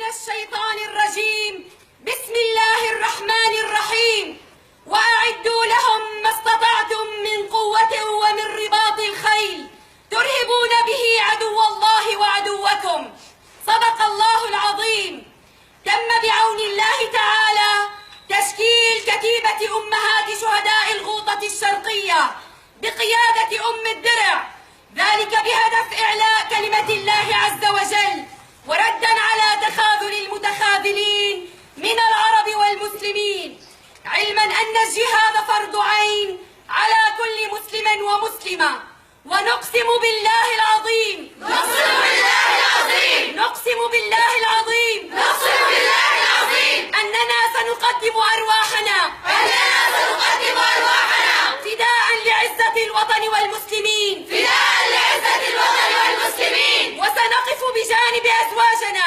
الشيطان الرجيم. بسم الله الرحمن الرحيم. وأعدوا لهم ما استطعتم من قوة ومن رباط الخيل ترهبون به عدو الله وعدوكم. صدق الله العظيم. تم بعون الله تعالى تشكيل كتيبة أمهات شهداء الغوطة الشرقية بقيادة أم الدرع، ذلك بهدف إعلاء كلمة الله عز وجل وردا على تخاذل المتخاذلين من العرب والمسلمين، علما أن الجهاد فرض عين على كل مسلم ومسلمة. ونقسم بالله العظيم نقسم بالله العظيم أننا سنقدم أرواحنا فداء لعزة الوطن والمسلمين وسنقف بجانب أزواجنا